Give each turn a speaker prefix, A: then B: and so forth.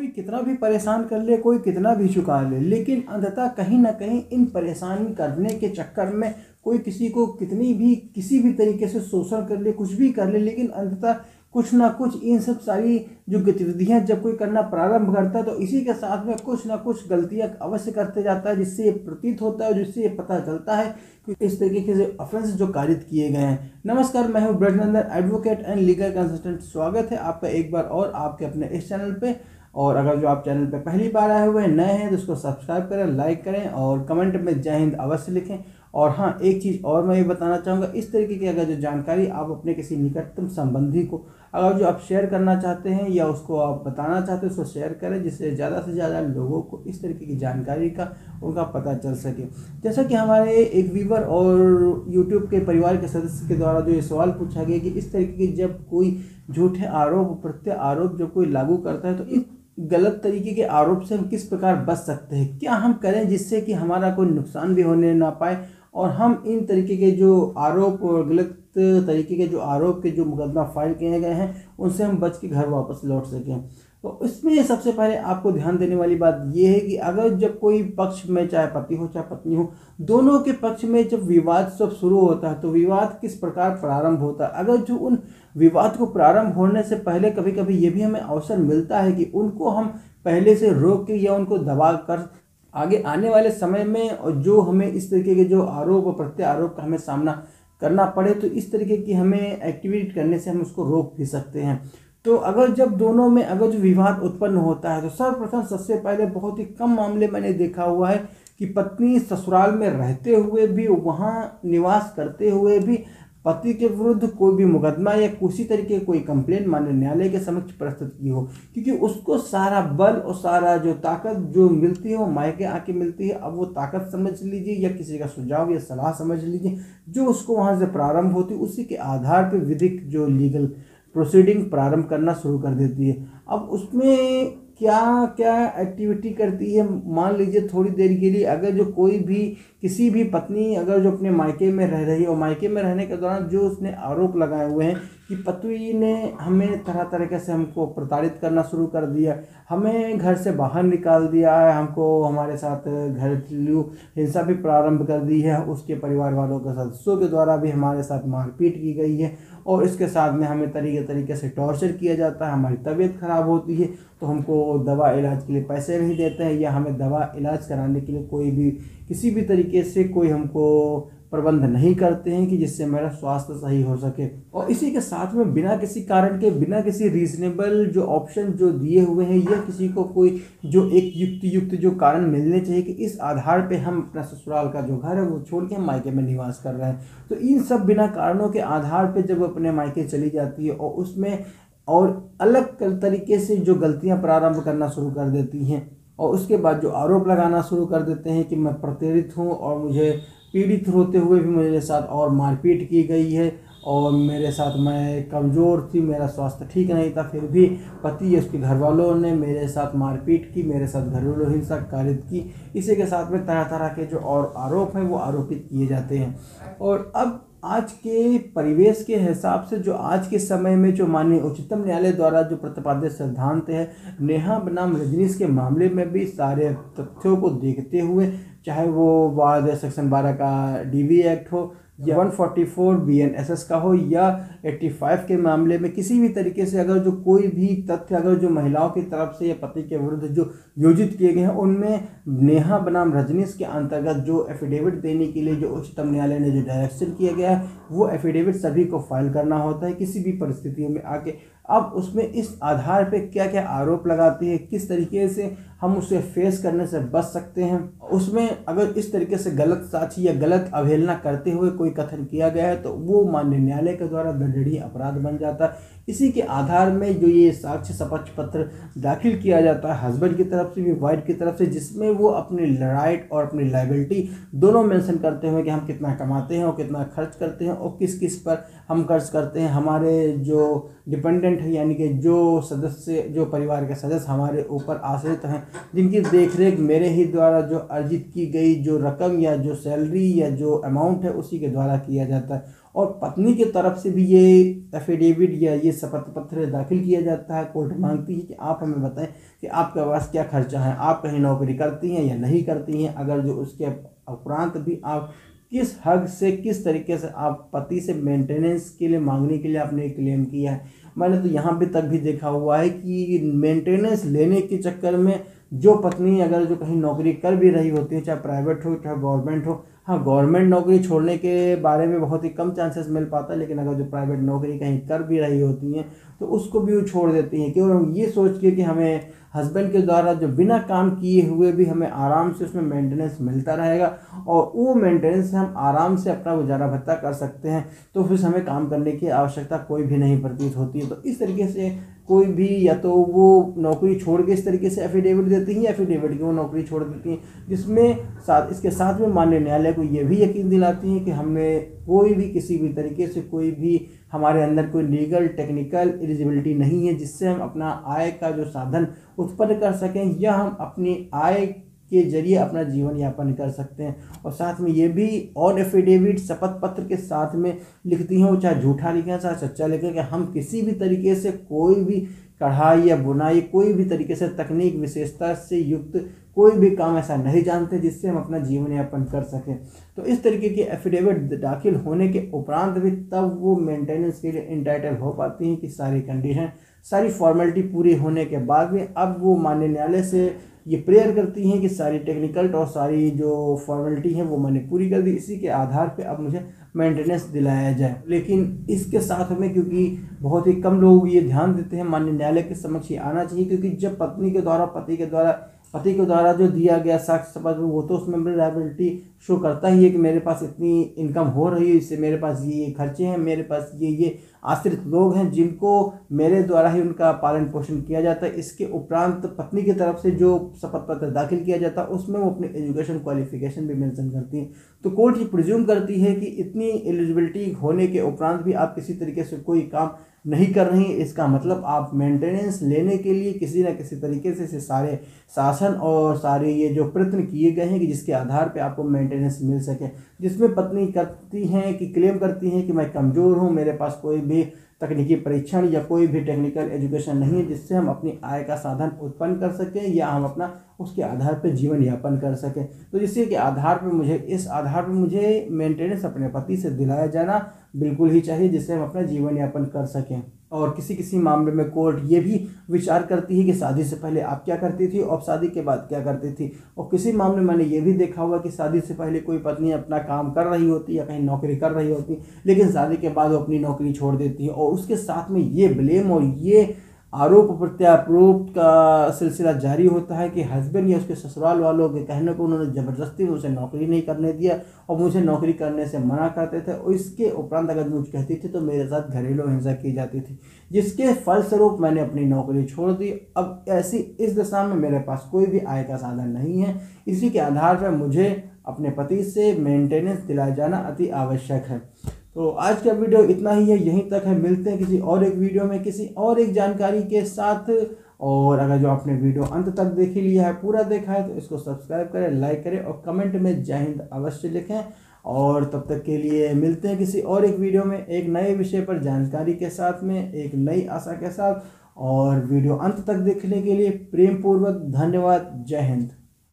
A: कोई कितना भी परेशान कर ले, कोई कितना भी चुका ले, लेकिन अंततः कहीं ना कहीं इन परेशान करने के चक्कर में कोई किसी को कितनी भी किसी भी तरीके से शोषण कर ले, कुछ भी कर ले, लेकिन अंततः कुछ ना कुछ इन सब सारी जो गतिविधियां जब कोई करना प्रारंभ करता है तो इसी के साथ में कुछ ना कुछ गलतियां अवश्य करते जाता है, जिससे ये प्रतीत होता है, जिससे ये पता चलता है कि इस तरीके से ऑफेंस जो कारित किए गए हैं। नमस्कार, मैं हूं Brajnandan, advocate and legal consultant. स्वागत है आपका एक बार और आपके अपने इस चैनल पे। और अगर जो आप चैनल पे पहली बार आए हुए नए हैं तो उसको सब्सक्राइब करें, लाइक करें और कमेंट में जय हिंद अवश्य लिखें। और हाँ, एक चीज़ और मैं ये बताना चाहूँगा, इस तरीके की अगर जो जानकारी आप अपने किसी निकटतम संबंधी को अगर जो आप शेयर करना चाहते हैं या उसको आप बताना चाहते हैं, उसको शेयर करें, जिससे ज़्यादा से ज़्यादा लोगों को इस तरीके की जानकारी का उनका पता चल सके। जैसा कि हमारे एक व्यूवर और यूट्यूब के परिवार के सदस्य के द्वारा जो ये सवाल पूछा गया कि इस तरीके की जब कोई झूठे आरोप प्रत्ये आरोप जब कोई लागू करता है तो इस गलत तरीके के आरोप से हम किस प्रकार बच सकते हैं, क्या हम करें जिससे कि हमारा कोई नुकसान भी होने ना पाए और हम इन तरीके के जो आरोप और गलत तरीके के जो आरोप के जो मुकदमा फाइल किए गए हैं उनसे हम बच के घर वापस लौट सकें। तो इसमें सबसे पहले आपको ध्यान देने वाली बात यह है कि अगर जब कोई पक्ष में, चाहे पति हो चाहे पत्नी हो, दोनों के पक्ष में जब विवाद सब शुरू होता है तो विवाद किस प्रकार प्रारंभ होता है। अगर जो उन विवाद को प्रारंभ होने से पहले कभी कभी ये भी हमें अवसर मिलता है कि उनको हम पहले से रोक के या उनको दबा कर आगे आने वाले समय में और जो हमें इस तरीके के जो आरोप और प्रत्यारोप का हमें सामना करना पड़े तो इस तरीके की हमें एक्टिविटी करने से हम उसको रोक भी सकते हैं। तो अगर जब दोनों में अगर जो विवाद उत्पन्न होता है तो सर्वप्रथम सबसे पहले बहुत ही कम मामले मैंने देखा हुआ है कि पत्नी ससुराल में रहते हुए भी, वहाँ निवास करते हुए भी पति के विरुद्ध कोई भी मुकदमा या किसी तरीके कोई कंप्लेंट माननीय न्यायालय के समक्ष प्रस्तुत की हो, क्योंकि उसको सारा बल और सारा जो ताकत जो मिलती है वो मायके आके मिलती है। अब वो ताकत समझ लीजिए या किसी का सुझाव या सलाह समझ लीजिए, जो उसको वहाँ से प्रारंभ होती है उसी के आधार पर विधिक जो लीगल प्रोसीडिंग प्रारंभ करना शुरू कर देती है। अब उसमें क्या क्या एक्टिविटी करती है, मान लीजिए थोड़ी देर के लिए अगर जो कोई भी किसी भी पत्नी अगर जो अपने मायके में रह रही है और मायके में रहने के दौरान जो उसने आरोप लगाए हुए हैं कि पति ने हमें तरह तरीके से हमको प्रताड़ित करना शुरू कर दिया, हमें घर से बाहर निकाल दिया है, हमको हमारे साथ घरेलू हिंसा भी प्रारंभ कर दी है, उसके परिवार वालों के सदस्यों के द्वारा भी हमारे साथ मारपीट की गई है और इसके साथ में हमें तरीके से टॉर्चर किया जाता है, हमारी तबीयत खराब होती है तो हमको दवा इलाज के लिए पैसे नहीं देते हैं या हमें दवा इलाज कराने के लिए कोई भी किसी भी तरीके से कोई हमको प्रबंध नहीं करते हैं कि जिससे मेरा स्वास्थ्य सही हो सके। और इसी के साथ में बिना किसी कारण के, बिना किसी रीजनेबल जो ऑप्शन जो दिए हुए हैं या किसी को कोई जो एक युक्त जो कारण मिलने चाहिए कि इस आधार पे हम अपना ससुराल का जो घर है वो छोड़ के हम मायके में निवास कर रहे हैं, तो इन सब बिना कारणों के आधार पे जब अपने मायके चली जाती है और उसमें और अलग तरीके से जो गलतियाँ प्रारंभ करना शुरू कर देती हैं और उसके बाद जो आरोप लगाना शुरू कर देते हैं कि मैं प्रताड़ित हूँ और मुझे पीड़ित होते हुए भी मेरे साथ और मारपीट की गई है और मेरे साथ मैं कमज़ोर थी, मेरा स्वास्थ्य ठीक नहीं था, फिर भी पति या उसके घर वालों ने मेरे साथ मारपीट की, मेरे साथ घरेलू हिंसा कारित की। इसी के साथ में तरह तरह के जो और आरोप हैं वो आरोपित किए जाते हैं। और अब आज के परिवेश के हिसाब से जो आज के समय में जो माननीय उच्चतम न्यायालय द्वारा जो प्रतिपादित सिद्धांत है, नेहा बनाम रजनीश के मामले में भी सारे तथ्यों को देखते हुए, चाहे वो बाद सेक्शन 12 का DV एक्ट हो या 144 BNSS का हो या 85 के मामले में किसी भी तरीके से अगर जो कोई भी तथ्य अगर जो महिलाओं की तरफ से या पति के विरुद्ध जो योजित किए गए हैं उनमें नेहा बनाम रजनीश के अंतर्गत जो एफिडेविट देने के लिए जो उच्चतम न्यायालय ने जो डायरेक्शन किया गया है वो एफिडेविट सभी को फाइल करना होता है किसी भी परिस्थितियों में आके। अब उसमें इस आधार पे क्या क्या आरोप लगाती है, किस तरीके से हम उसे फेस करने से बच सकते हैं, उसमें अगर इस तरीके से गलत साक्षी या गलत अवहेलना करते हुए कोई कथन किया गया है तो वो माननीय न्यायालय के द्वारा दंडनीय अपराध बन जाता है। इसी के आधार में जो ये साक्ष्य सपक्ष पत्र दाखिल किया जाता है हस्बैंड की तरफ से भी वाइफ की तरफ से, जिसमें वो अपनी राइट और अपनी लायबिलिटी दोनों मेंशन करते हुए कि हम कितना कमाते हैं और कितना खर्च करते हैं और किस किस पर हम खर्च करते हैं, हमारे जो डिपेंडेंट है यानी कि जो सदस्य जो परिवार के सदस्य हमारे ऊपर आश्रित हैं जिनकी देखरेख मेरे ही द्वारा जो अर्जित की गई जो रकम या जो सैलरी या जो अमाउंट है उसी के द्वारा किया जाता है। और पत्नी की तरफ से भी ये एफिडेविट या ये शपथ पत्र दाखिल किया जाता है। कोर्ट मांगती है कि आप हमें बताएं कि आपके पास क्या खर्चा है, आप कहीं नौकरी करती हैं या नहीं करती हैं, अगर जो उसके उपरांत भी आप किस हद से किस तरीके से आप पति से मेंटेनेंस के लिए मांगने के लिए आपने क्लेम किया है। मैंने तो यहाँ पे तक भी देखा हुआ है कि मेंटेनेंस लेने के चक्कर में जो पत्नी अगर जो कहीं नौकरी कर भी रही होती है, चाहे प्राइवेट हो चाहे गवर्नमेंट हो, हाँ गवर्नमेंट नौकरी छोड़ने के बारे में बहुत ही कम चांसेस मिल पाता है, लेकिन अगर जो प्राइवेट नौकरी कहीं कर भी रही होती हैं तो उसको भी वो छोड़ देती हैं, क्यों? ये सोच के कि हमें हस्बैंड के द्वारा जो बिना काम किए हुए भी हमें आराम से उसमें मेंटेनेंस मिलता रहेगा और वो मेंटेनेंस से हम आराम से अपना गुजारा भत्ता कर सकते हैं, तो फिर हमें काम करने की आवश्यकता कोई भी नहीं प्रतीत होती है। तो इस तरीके से कोई भी या तो वो नौकरी छोड़ के इस तरीके से एफिडेविट देती हैं, एफिडेविट की वो नौकरी छोड़ देती हैं, जिसमें इसके साथ में माननीय न्यायालय को ये भी यकीन दिलाती हैं कि हमने कोई भी किसी भी तरीके से कोई भी हमारे अंदर कोई लीगल टेक्निकल एलिजिबिलिटी नहीं है जिससे हम अपना आय का जो साधन उत्पन्न कर सकें या हम अपनी आय के जरिए अपना जीवन यापन कर सकते हैं। और साथ में ये भी और एफिडेविट शपथ पत्र के साथ में लिखती हैं, वो चाहे झूठा लिखें चाहे सच्चा लिखें, कि हम किसी भी तरीके से कोई भी कढ़ाई या बुनाई कोई भी तरीके से तकनीक विशेषता से युक्त कोई भी काम ऐसा नहीं जानते जिससे हम अपना जीवन यापन कर सकें। तो इस तरीके की एफिडेविट दाखिल होने के उपरांत भी तब वो मेंटेनेंस के लिए इंटाइटल हो पाती हैं कि सारी कंडीशन सारी फॉर्मेलिटी पूरी होने के बाद में अब वो माननीय न्यायालय से ये प्रेयर करती हैं कि सारी टेक्निकल और सारी जो फॉर्मेलिटी है वो मैंने पूरी कर दी, इसी के आधार पे अब मुझे मेंटेनेंस दिलाया जाए। लेकिन इसके साथ में क्योंकि बहुत ही कम लोग ये ध्यान देते हैं, माननीय न्यायालय के समक्ष ये आना चाहिए, क्योंकि जब पत्नी के द्वारा पति के द्वारा जो दिया गया साक्ष्य पत्र वो तो उसमें अपनी लायबिलिटी शो करता ही है कि मेरे पास इतनी इनकम हो रही है, इससे मेरे पास ये खर्चे हैं, मेरे पास ये आश्रित लोग हैं जिनको मेरे द्वारा ही उनका पालन पोषण किया जाता है। इसके उपरांत पत्नी की तरफ से जो शपथ पत्र दाखिल किया जाता है उसमें वो अपनी एजुकेशन क्वालिफिकेशन भी मेंशन करती है। तो कोर्ट ये प्रिज्यूम करती है कि इतनी एलिजिबिलिटी होने के उपरांत भी आप किसी तरीके से कोई काम नहीं कर रही, इसका मतलब आप मेंटेनेंस लेने के लिए किसी न किसी तरीके से सारे शासन और सारे ये जो प्रयत्न किए गए हैं कि जिसके आधार पे आपको मेंटेनेंस मिल सके, जिसमें पत्नी करती हैं कि क्लेम करती हैं कि मैं कमज़ोर हूँ, मेरे पास कोई भी तकनीकी परीक्षण या कोई भी टेक्निकल एजुकेशन नहीं है जिससे हम अपनी आय का साधन उत्पन्न कर सकें या हम अपना उसके आधार पर जीवन यापन कर सकें। तो इसी के आधार पर इस आधार पर मुझे मेंटेनेंस अपने पति से दिलाया जाना बिल्कुल ही चाहिए जिससे हम अपना जीवन यापन कर सकें। और किसी किसी मामले में कोर्ट ये भी विचार करती है कि शादी से पहले आप क्या करती थी और शादी के बाद क्या करती थी। और किसी मामले में मैंने ये भी देखा हुआ कि शादी से पहले कोई पत्नी अपना काम कर रही होती या कहीं नौकरी कर रही होती, लेकिन शादी के बाद वो अपनी नौकरी छोड़ देती है और उसके साथ में ये ब्लेम और ये आरोप प्रत्यारोप का सिलसिला जारी होता है कि हस्बैंड या उसके ससुराल वालों के कहने को उन्होंने ज़बरदस्ती उसे नौकरी नहीं करने दिया और मुझे नौकरी करने से मना करते थे, और इसके उपरांत अगर मुझे कहती थी तो मेरे साथ घरेलू हिंसा की जाती थी, जिसके फलस्वरूप मैंने अपनी नौकरी छोड़ दी। अब ऐसी इस दशा में मेरे पास कोई भी आय का साधन नहीं है, इसी के आधार पर मुझे अपने पति से मेंटेनेंस दिलाया जाना अति आवश्यक है। तो आज का वीडियो इतना ही है, यहीं तक है। मिलते हैं किसी और एक वीडियो में किसी और एक जानकारी के साथ। और अगर जो आपने वीडियो अंत तक देख लिया है, पूरा देखा है, तो इसको सब्सक्राइब करें, लाइक करें और कमेंट में जय हिंद अवश्य लिखें। और तब तक के लिए मिलते हैं किसी और एक वीडियो में एक नए विषय पर जानकारी के साथ में, एक नई आशा के साथ। और वीडियो अंत तक देखने के लिए प्रेम पूर्वक धन्यवाद। जय हिंद।